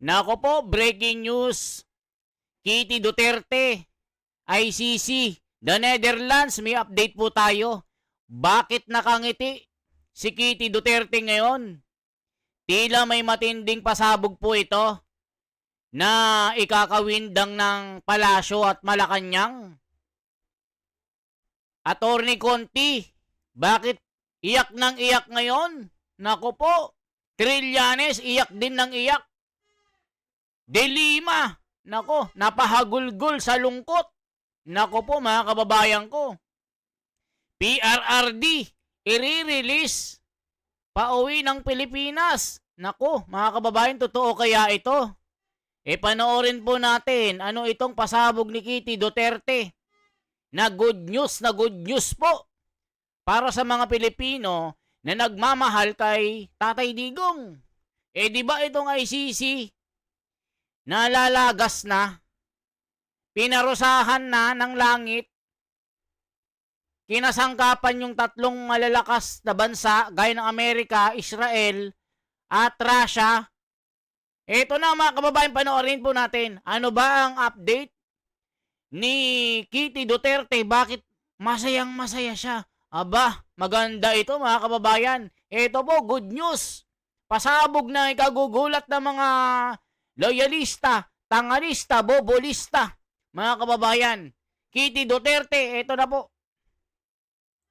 Nako po, breaking news. Kitty Duterte, ICC, the Netherlands, may update po tayo. Bakit nakangiti si Kitty Duterte ngayon? Tila may matinding pasabog po ito na ikakawindang ng Palasyo at Malacanang. Attorney Conti, bakit iyak ng iyak ngayon? Nako po, Trillanes, iyak din ng iyak. De Lima, nako, napahagulgol sa lungkot. Nako po mga kababayan ko. PRRD, i-release pauwi ng Pilipinas. Nako, mga kababayan, totoo kaya ito? Panoorin po natin ano itong pasabog ni Kitty Duterte. Na good news po para sa mga Pilipino na nagmamahal kay Tatay Digong. Di ba itong ICC nalalagas na, pinarusahan na ng langit, kinasangkapan yung tatlong malalakas na bansa gaya ng Amerika, Israel at Russia. Ito na mga kababayan, panoorin po natin. Ano ba ang update ni Kitty Duterte? Bakit masayang masaya siya? Aba, maganda ito mga kababayan. Ito po, good news. Pasabog na ikagugulat ng mga loyalista, tangalista, bobolista. Mga kababayan, Kitty Duterte, ito na po.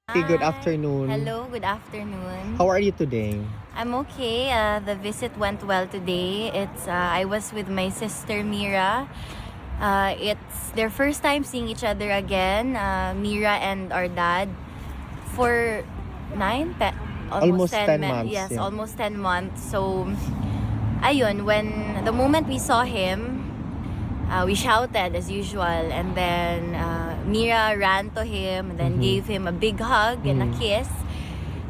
Hey, good afternoon. Hello, good afternoon. How are you today? I'm okay. The visit went well today. I was with my sister Mira. It's their first time seeing each other again. Mira and our dad for Almost 10 months, Yes, yeah. almost 10 months. So, ayun, when the moment we saw him, we shouted as usual, and then Mira ran to him and then gave him a big hug and a kiss.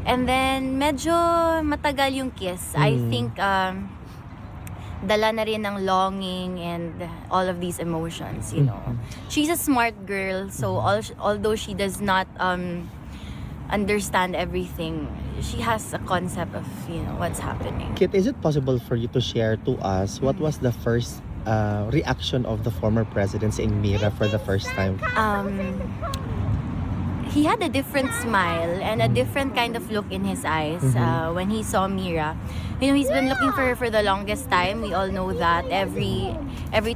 And then medyo matagal yung kiss. I think dala na rin ng longing and all of these emotions, you know. She's a smart girl, so although she does not understand everything, she has a concept of, you know, what's happening. Kit, is it possible for you to share to us what was the first reaction of the former president seeing Mira for the first time? He had a different smile and a different kind of look in his eyes when he saw Mira. You know, he's been looking for her for the longest time. We all know that. Every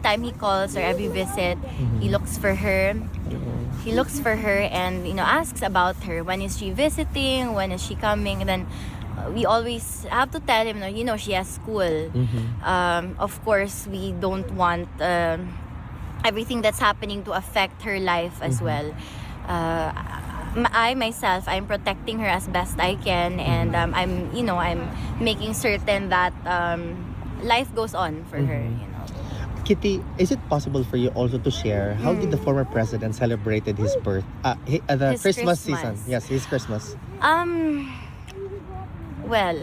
time he calls or every visit, he looks for her. He looks for her and, you know, asks about her. When is she visiting? When is she coming? And then we always have to tell him, you know, she has school. Of course, we don't want everything that's happening to affect her life as well. I myself, I'm protecting her as best I can, and I'm making certain that life goes on for her, you know. Kitty, is it possible for you also to share how did the former president celebrated his the His Christmas Christmas. season? Yes, his Christmas. Well,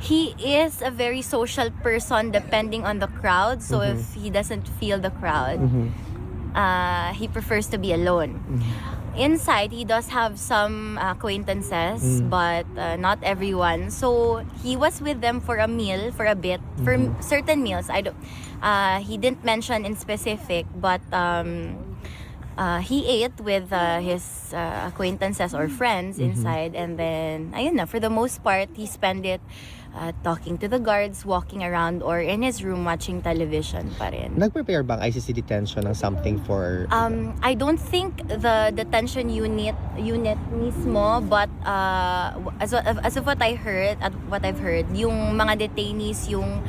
he is a very social person depending on the crowd. So if he doesn't feel the crowd, he prefers to be alone. Inside, he does have some acquaintances, but not everyone. So he was with them for a meal, for a bit, for certain meals. He didn't mention in specific, but he ate with his acquaintances or friends inside, and then ayun na, for the most part he spent it talking to the guards, walking around, or in his room watching television pa rin. Nag-prepare bang ICC detention ng something for... I don't think the detention unit mismo, but as of what I heard, at what I've heard, yung mga detainees, yung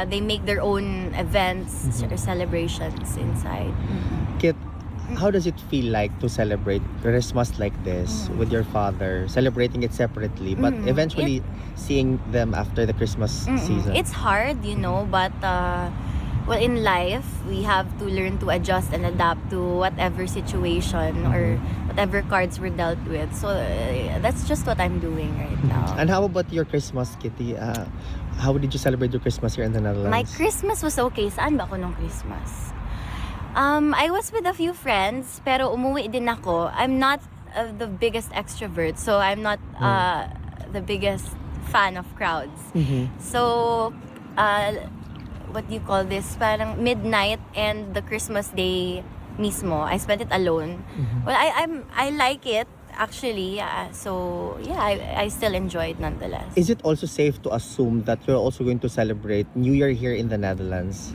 they make their own events or celebrations inside. Kit, how does it feel like to celebrate Christmas like this with your father, celebrating it separately, but eventually seeing them after the Christmas season? It's hard, you know, but well, in life, we have to learn to adjust and adapt to whatever situation or whatever cards we're dealt with. So that's just what I'm doing right now. And how about your Christmas, Kitty? How did you celebrate your Christmas here in the Netherlands? My Christmas was okay. Saan ba ako nung Christmas? I was with a few friends, pero umuwi din ako. I'm not the biggest extrovert, so I'm not the biggest fan of crowds. So, what do you call this, parang midnight and the Christmas day mismo. I spent it alone. Well, I like it actually. So yeah, I still enjoy it nonetheless. Is it also safe to assume that you're also going to celebrate New Year here in the Netherlands?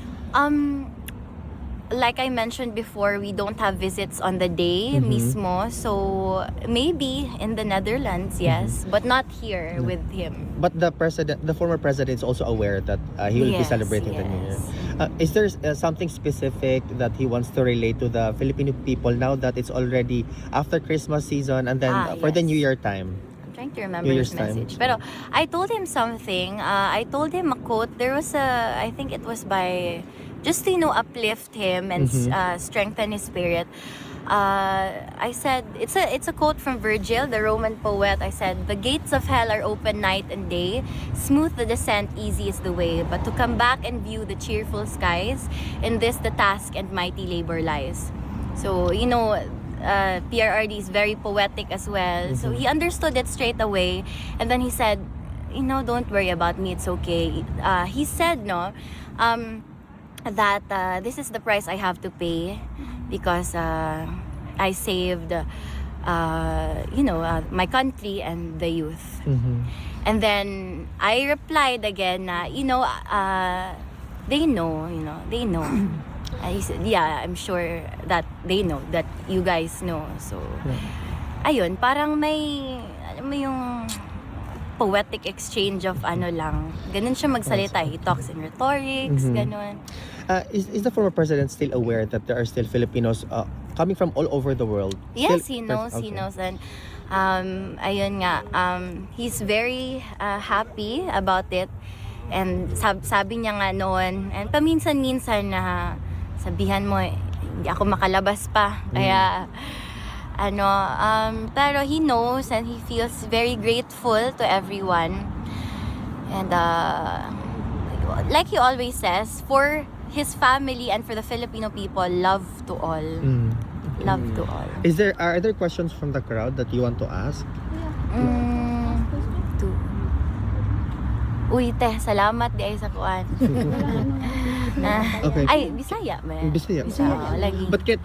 Like I mentioned before, we don't have visits on the day mismo. So maybe in the Netherlands, yes, but not here with him. But the former president, is also aware that he will be Yes, celebrating the New Year. yes. Is there something specific that he wants to relate to the Filipino people now that it's already after Christmas season and then for the Yes. New Year time? I'm trying to remember New his Year's time. message. Pero I told him something. I told him a quote. There was I think it was by, just to, uplift him and strengthen his spirit. I said, it's a quote from Virgil, the Roman poet. I said, "The gates of hell are open night and day. Smooth the descent, easy is the way. But to come back and view the cheerful skies, in this the task and mighty labor lies." So, PRRD is very poetic as well. So he understood it straight away. And then he said, "Don't worry about me, it's okay." He said, that this is the price I have to pay because I saved my country and the youth. And then I replied again na, they know. He said, yeah, I'm sure that they know, that you guys know. So ayun, parang may, alam mo yung poetic exchange of lang. Ganun siya magsalita. He talks in rhetorics, ganun. Is the former president still aware that there are still Filipinos coming from all over the world? Yes, Still he knows. He knows. And ayun nga, he's very happy about it. And sabi niya nga noon, and paminsan-minsan na sabihan mo, hindi ako makalabas pa. Kaya, pero he knows and he feels very grateful to everyone. And like he always says, for his family and for the Filipino people, love to all. Love to all. Are there questions from the crowd that you want to ask? Uy, salamat di ay sa kuan. Okay. Ay, Bisaya man. Bisaya. Lagi. But Kit,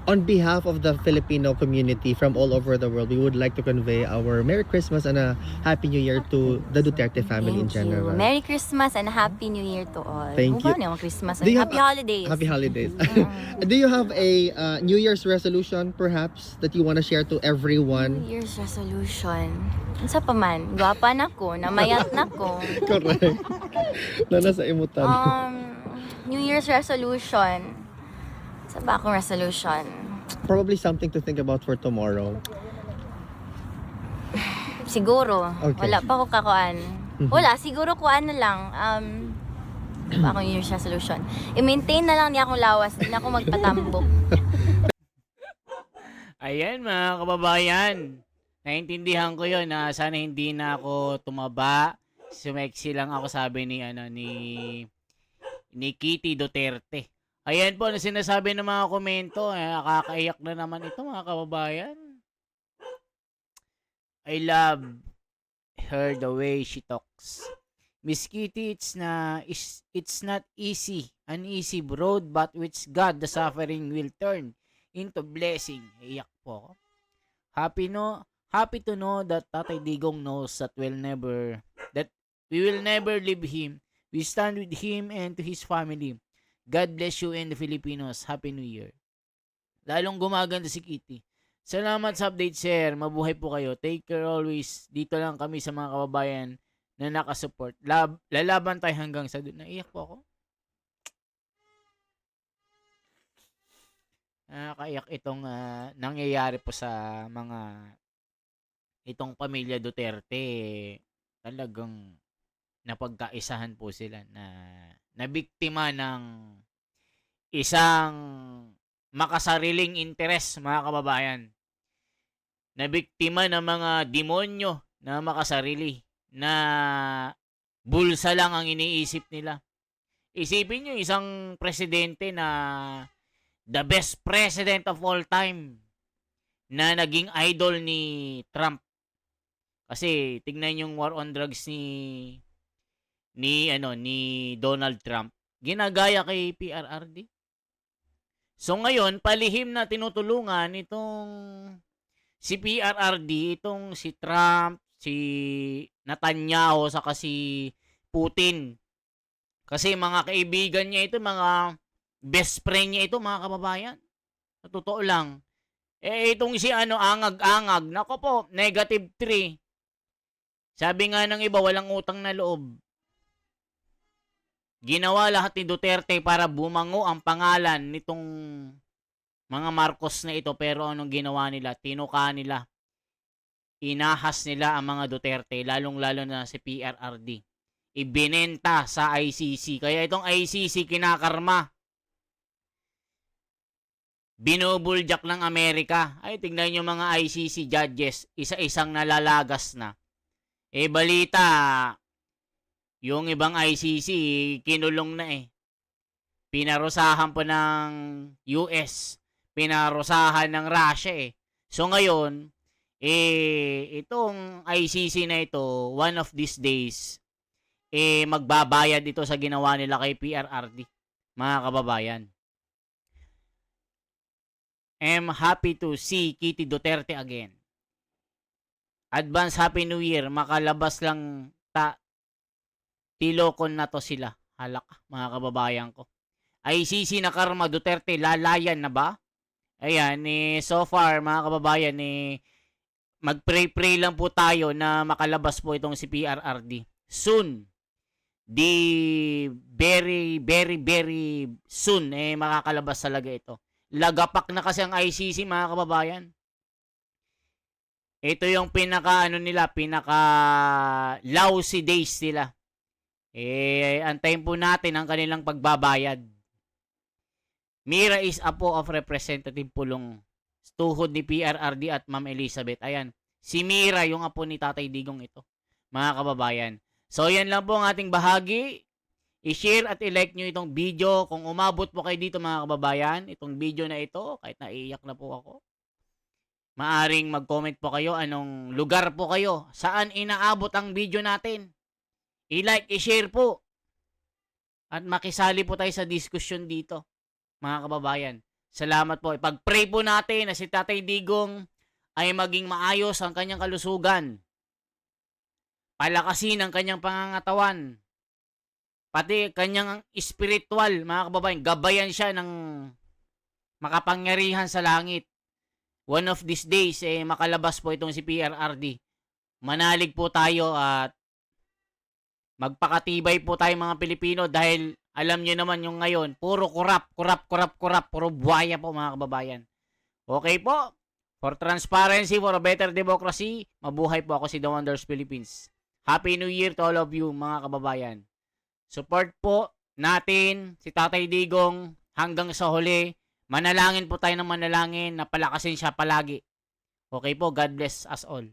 on behalf of the Filipino community from all over the world, we would like to convey our Merry Christmas and a Happy New Year to the Duterte family in Thank you. general. Merry Christmas and Happy New Year to all. Thank you. Yung Christmas Do you and Happy have- Holidays. Happy holidays. Do you have a New Year's resolution, perhaps, that you want to share to New everyone? Year's resolution. Unsa pa man? Gwapa na ko, namayat na ko. Correct. Na nasa imutan. New Year's resolution. Sa ba akong resolution? Probably something to think about for tomorrow. Siguro. Okay. Wala pa ko kakuan. Wala, siguro kuan na lang. Ba akong New Year's resolution. I-maintain na lang niya akong lawas. Hindi na ako magpatambok. Ayan mga kababayan. Naintindihan ko 'yon na sana hindi na ako tumaba. Sumeksi lang ako, sabi ni Kitty Duterte. Ayan po na sinasabi ng mga komento. Nakakaiyak na naman ito mga kababayan. I love her the way she talks. Miss Kitty, it's not an easy road, but with God the suffering will turn into blessing. Iyak po ako. Happy to know that Tatay Digong knows that we will never leave him. We stand with him and to his family. God bless you and the Filipinos. Happy New Year. Lalong gumaganda si Kitty. Salamat sa update, sir. Mabuhay po kayo. Take care always. Dito lang kami sa mga kababayan na nakasupport. Lalaban tayo hanggang sa doon. Naiyak po ako. Nakaiyak itong nangyayari po sa itong pamilya Duterte. Talagang napagkaisahan po sila na nabiktima ng isang makasariling interes, mga kababayan. Nabiktima ng mga demonyo na makasarili, na bulsa lang ang iniisip nila. Isipin nyo, isang presidente na the best president of all time na naging idol ni Trump. Kasi tignan yung war on drugs ni ni Donald Trump. Ginagaya kay PRRD. So ngayon, palihim na tinutulungan itong si PRRD, itong si Trump, si Netanyahu, saka si Putin. Kasi mga kaibigan niya ito, mga best friend niya ito, mga kababayan. Sa totoo lang. Itong si angag-angag, nako po, -3. Sabi nga ng iba, walang utang na loob. Ginawa lahat ni Duterte para bumango ang pangalan nitong mga Marcos na ito, pero anong ginawa nila? Tinuka nila. Inahas nila ang mga Duterte, lalong-lalo na si PRRD. Ibinenta sa ICC. Kaya itong ICC kinakarma. Binubuljak ng Amerika. Ay, tignan nyo mga ICC judges, isa-isang nalalagas na. Balita, yung ibang ICC, kinulong na Pinarusahan po ng US. Pinarusahan ng Russia So ngayon, itong ICC na ito, one of these days, magbabayad ito sa ginawa nila kay PRRD, mga kababayan. I'm happy to see Kitty Duterte again. Advance Happy New Year. Makalabas lang tilokon na to sila. Halak, mga kababayan ko. ICC na karma, Duterte, lalayan na ba? Ayan, so far, mga kababayan, mag-pray-pray lang po tayo na makalabas po itong si PRRD. Soon. Very, very, very soon, makakalabas talaga ito. Lagapak na kasi ang ICC, mga kababayan. Ito yung pinaka lousy days nila. Antayin po natin ang kanilang pagbabayad. Mira is apo of Representative Pulong, tuhod ni PRRD at Ma'am Elizabeth. Ayan, si Mira yung apo ni Tatay Digong ito, mga kababayan. So yan lang po ang ating bahagi. I-share at i-like nyo itong video. Kung umabot po kayo dito, mga kababayan, itong video na ito, kahit naiiyak na po ako, maaring mag-comment po kayo anong lugar po kayo, saan inaabot ang video natin. I-like, i-share po. At makisali po tayo sa diskusyon dito, mga kababayan. Salamat po. Ipag-pray po natin na si Tatay Digong ay maging maayos ang kanyang kalusugan. Palakasin ang kanyang pangangatawan. Pati kanyang spiritual, mga kababayan. Gabayan siya ng makapangyarihan sa langit. One of these days, makalabas po itong si PRRD. Manalig po tayo at magpakatibay po tayo mga Pilipino dahil alam nyo naman yung ngayon, puro kurap, puro buhaya po mga kababayan. Okay po? For transparency, for a better democracy, mabuhay po ako si The Wonders Philippines. Happy New Year to all of you mga kababayan. Support po natin si Tatay Digong hanggang sa huli. Manalangin po tayo ng manalangin na palakasin siya palagi. Okay po, God bless us all.